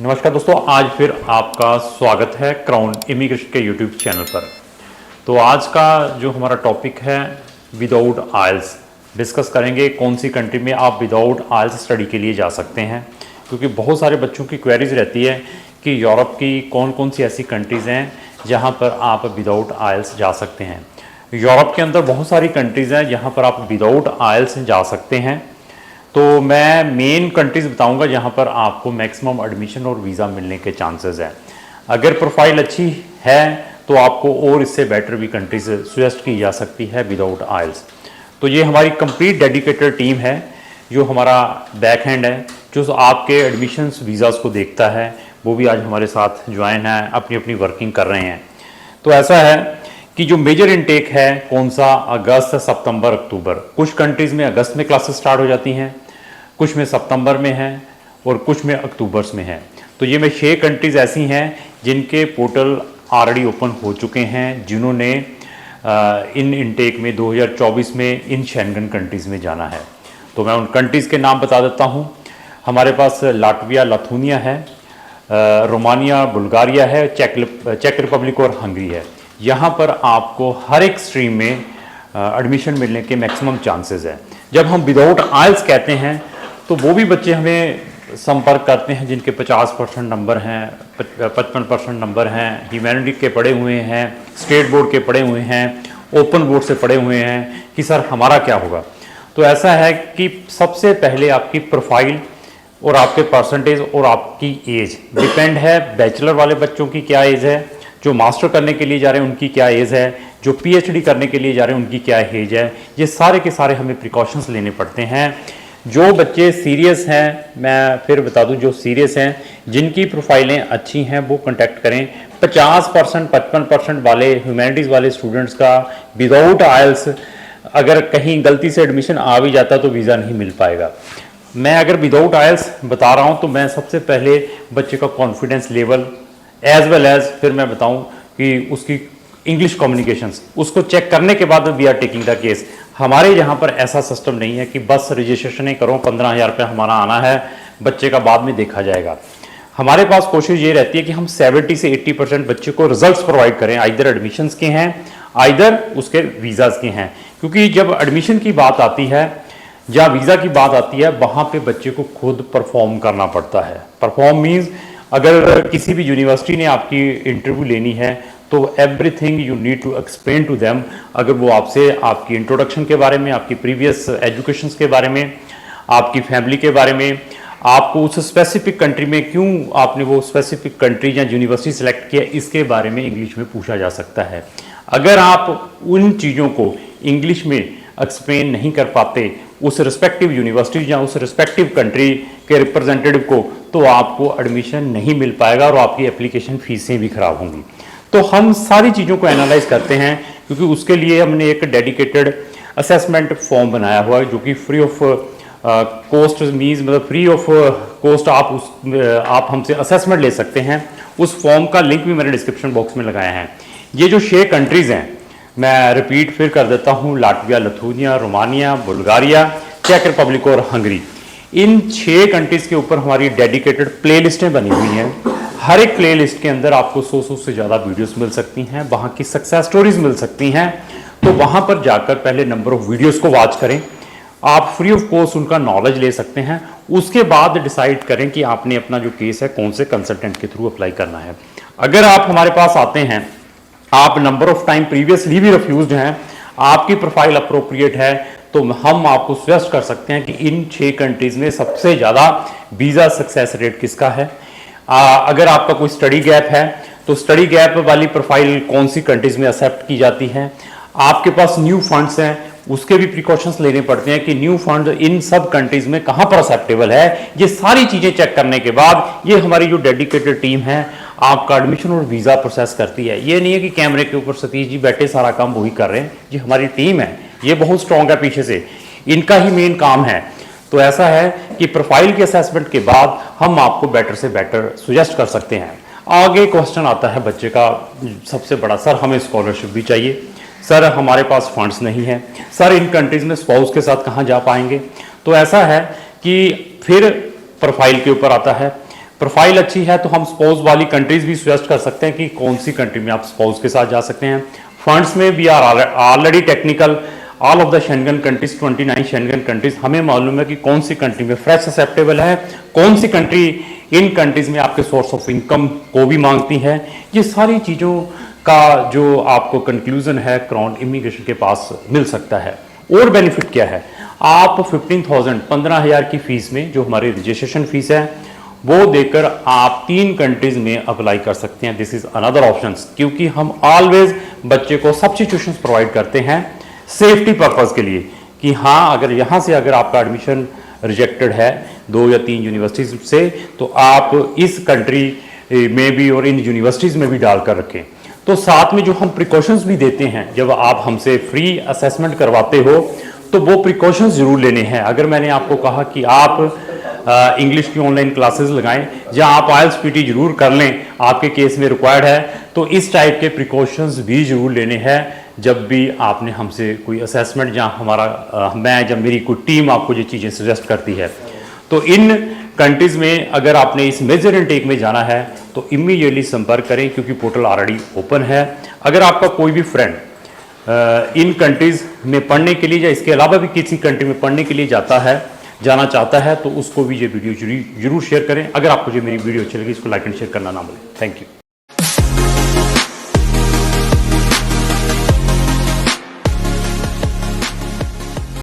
नमस्कार दोस्तों, आज फिर आपका स्वागत है क्राउन इमिग्रेशन के यूट्यूब चैनल पर। तो आज का जो हमारा टॉपिक है विदाउट आइल्स डिस्कस करेंगे। कौन सी कंट्री में आप विदाउट आइल्स स्टडी के लिए जा सकते हैं, क्योंकि बहुत सारे बच्चों की क्वेरीज रहती है कि यूरोप की कौन कौन सी ऐसी कंट्रीज़ हैं जहाँ पर आप विदाउट आइल्स जा सकते हैं। यूरोप के अंदर बहुत सारी कंट्रीज़ हैं जहाँ पर आप विदाउट आइल्स जा सकते हैं। तो मैं मेन कंट्रीज़ बताऊंगा जहां पर आपको मैक्सिमम एडमिशन और वीज़ा मिलने के चांसेस हैं। अगर प्रोफाइल अच्छी है तो आपको और इससे बेटर भी कंट्रीज सजेस्ट की जा सकती है विदाउट आइल्स। तो ये हमारी कंप्लीट डेडिकेटेड टीम है, जो हमारा बैक हैंड है, जो आपके एडमिशन्स वीज़ाज़ को देखता है, वो भी आज हमारे साथ ज्वाइन है, अपनी अपनी वर्किंग कर रहे हैं। तो ऐसा है कि जो मेजर इनटेक है कौन सा, अगस्त, सितंबर, अक्टूबर। कुछ कंट्रीज़ में अगस्त में क्लासेस स्टार्ट हो जाती हैं, कुछ में सितंबर में है और कुछ में अक्टूबर्स में है। तो ये में 6 कंट्रीज़ ऐसी हैं जिनके पोर्टल ऑलरेडी ओपन हो चुके हैं, जिन्होंने इन इनटेक में 2024 में इन शेंगन कंट्रीज़ में जाना है। तो मैं उन कंट्रीज़ के नाम बता देता हूँ। हमारे पास लाटविया, लिथुआनिया है, रोमानिया, बुल्गारिया है, चेक रिपब्लिक और हंगरी है। यहाँ पर आपको हर एक स्ट्रीम में एडमिशन मिलने के मैक्सिमम चांसेस हैं। जब हम विदाउट आइल्स कहते हैं तो वो भी बच्चे हमें संपर्क करते हैं जिनके 50% नंबर हैं, 55% नंबर हैं, ह्यूमैनिटी के पढ़े हुए हैं, स्टेट बोर्ड के पढ़े हुए हैं, ओपन बोर्ड से पढ़े हुए हैं कि सर हमारा क्या होगा। तो ऐसा है कि सबसे पहले आपकी प्रोफाइल और आपके परसेंटेज और आपकी एज डिपेंड है। बैचलर वाले बच्चों की क्या एज है, जो मास्टर करने के लिए जा रहे हैं उनकी क्या एज है, जो पीएचडी करने के लिए जा रहे हैं उनकी क्या एज है। ये सारे के सारे हमें प्रिकॉशंस लेने पड़ते हैं। जो बच्चे सीरियस हैं, मैं फिर बता दूं, जो सीरियस हैं, जिनकी प्रोफाइलें अच्छी हैं, वो कांटेक्ट करें। 50%, 55% वाले ह्यूमैनिटीज़ वाले स्टूडेंट्स का विदाउट आइल्स अगर कहीं गलती से एडमिशन आ भी जाता तो वीज़ा नहीं मिल पाएगा। मैं अगर विदाउट आइल्स बता रहा हूं तो मैं सबसे पहले बच्चे का confidence level as well as फिर मैं बताऊं कि उसकी इंग्लिश कम्युनिकेशंस, उसको चेक करने के बाद we are taking the case. हमारे यहाँ पर ऐसा सिस्टम नहीं है कि बस रजिस्ट्रेशन ही करो, 15,000 रुपये हमारा आना है, बच्चे का बाद में देखा जाएगा। हमारे पास कोशिश ये रहती है कि हम 70 से 80% बच्चे को रिजल्ट्स प्रोवाइड करें, आइदर एडमिशन्स के हैं आइदर उसके वीज़ाज़ के हैं। क्योंकि जब एडमिशन की बात आती है, जहाँ वीज़ा की बात आती है, वहाँ पे बच्चे को खुद परफॉर्म करना पड़ता है। परफॉर्म मीन्स अगर किसी भी यूनिवर्सिटी ने आपकी इंटरव्यू लेनी है तो everything you need to explain to them. अगर वो आपसे आपकी इंट्रोडक्शन के बारे में, आपकी प्रीवियस एजुकेशन के बारे में, आपकी फैमिली के बारे में, आपको उस स्पेसिफिक कंट्री में क्यों आपने वो स्पेसिफिक कंट्री या यूनिवर्सिटी सेलेक्ट किया, इसके बारे में इंग्लिश में पूछा जा सकता है। अगर आप उन चीज़ों को इंग्लिश में एक्सप्लेन नहीं कर पाते उस रिस्पेक्टिव यूनिवर्सिटी या उस रिस्पेक्टिव कंट्री के रिप्रेजेंटेटिव को, तो आपको एडमिशन नहीं मिल पाएगा और आपकी एप्लीकेशन फीसें भी खराब होंगी। तो हम सारी चीज़ों को एनालाइज करते हैं, क्योंकि उसके लिए हमने एक डेडिकेटेड असेसमेंट फॉर्म बनाया हुआ है, जो कि फ्री ऑफ कॉस्ट मीन्स मतलब फ्री ऑफ कॉस्ट आप हमसे असेसमेंट ले सकते हैं। उस फॉर्म का लिंक भी मैंने डिस्क्रिप्शन बॉक्स में लगाया है। ये जो 6 कंट्रीज़ हैं, मैं रिपीट फिर कर देता हूँ, लाटविया, लिथुआनिया, रोमानिया, बुल्गारिया, चेक रिपब्लिक और हंगरी। इन 6 कंट्रीज़ के ऊपर हमारी डेडिकेटेड प्लेलिस्टें बनी हुई हैं। हर एक प्लेलिस्ट के अंदर आपको 100 से ज़्यादा वीडियोस मिल सकती हैं, वहाँ की सक्सेस स्टोरीज मिल सकती हैं। तो वहाँ पर जाकर पहले नंबर ऑफ वीडियोस को वॉच करें, आप फ्री ऑफ कॉस्ट उनका नॉलेज ले सकते हैं। उसके बाद डिसाइड करें कि आपने अपना जो केस है कौन से कंसल्टेंट के थ्रू अप्लाई करना है। अगर आप हमारे पास आते हैं, आप नंबर ऑफ टाइम प्रीवियसली भी रिफ्यूज्ड हैं, आपकी प्रोफाइल अप्रोप्रिएट है, तो हम आपको सजेस्ट कर सकते हैं कि इन 6 कंट्रीज़ में सबसे ज़्यादा वीज़ा सक्सेस रेट किसका है। अगर आपका कोई स्टडी गैप है तो स्टडी गैप वाली प्रोफाइल कौन सी कंट्रीज़ में एक्सेप्ट की जाती है। आपके पास न्यू फंड्स हैं, उसके भी प्रिकॉशंस लेने पड़ते हैं कि न्यू फंड इन सब कंट्रीज़ में कहाँ पर एक्सेप्टेबल है। ये सारी चीज़ें चेक करने के बाद ये हमारी जो डेडिकेटेड टीम है आपका एडमिशन और वीज़ा प्रोसेस करती है। ये नहीं है कि कैमरे के ऊपर सतीश जी बैठे सारा काम वही कर रहे हैं। ये हमारी टीम है, ये बहुत स्ट्रॉन्ग है पीछे से, इनका ही मेन काम है। तो ऐसा है कि प्रोफाइल के असेसमेंट के बाद हम आपको बेटर से बेटर सुजेस्ट कर सकते हैं। आगे क्वेश्चन आता है बच्चे का सबसे बड़ा, सर हमें स्कॉलरशिप भी चाहिए, सर हमारे पास फंड्स नहीं है, सर इन कंट्रीज़ में स्पाउस के साथ कहाँ जा पाएंगे। तो ऐसा है कि फिर प्रोफाइल के ऊपर आता है। प्रोफाइल अच्छी है तो हम स्पाउस वाली कंट्रीज भी सजेस्ट कर सकते हैं कि कौन सी कंट्री में आप स्पाउस के साथ जा सकते हैं। फंड्स में we are already technical, all of the Schengen countries, 29 Schengen countries, हमें मालूम है कि कौन सी कंट्री में फ्रेश एक्सेप्टेबल है, कौन सी कंट्री इन कंट्रीज में आपके सोर्स ऑफ इनकम को भी मांगती है। ये सारी चीज़ों का जो आपको कंक्लूजन है क्राउन इमिग्रेशन के पास मिल सकता है। और बेनिफिट क्या है, आप 15,000 की फीस में जो हमारी रजिस्ट्रेशन फीस है वो देकर आप 3 कंट्रीज में अप्लाई कर सकते हैं। दिस इज अनदर ऑप्शन, क्योंकि हम ऑलवेज बच्चे को सब्स्टिट्यूशंस प्रोवाइड करते हैं सेफ्टी पर्पस के लिए कि हाँ, अगर यहाँ से अगर आपका एडमिशन रिजेक्टेड है 2 या 3 यूनिवर्सिटीज से, तो आप इस कंट्री में भी और इन यूनिवर्सिटीज में भी डालकर रखें। तो साथ में जो हम प्रिकॉशंस भी देते हैं, जब आप हमसे फ्री असेसमेंट करवाते हो तो वो प्रिकॉशंस जरूर लेने हैं। अगर मैंने आपको कहा कि आप इंग्लिश की ऑनलाइन क्लासेस लगाएं या आप आइल्स पीटी जरूर कर लें, आपके केस में रिक्वायर्ड है, तो इस टाइप के प्रिकॉशंस भी जरूर लेने हैं जब भी आपने हमसे कोई असेसमेंट या मैं जब मेरी कोई टीम आपको ये चीज़ें सजेस्ट करती है। तो इन कंट्रीज़ में अगर आपने इस मेजर इनटेक में जाना है तो इमीडिएटली संपर्क करें, क्योंकि पोर्टल ऑलरेडी ओपन है। अगर आपका कोई भी फ्रेंड इन कंट्रीज़ में पढ़ने के लिए या इसके अलावा भी किसी कंट्री में पढ़ने के लिए जाना चाहता है तो उसको भी ये वीडियो जरूर शेयर करें। अगर आपको जो मेरी वीडियो अच्छी लगी इसको लाइक एंड शेयर करना ना भूलें। Thank you.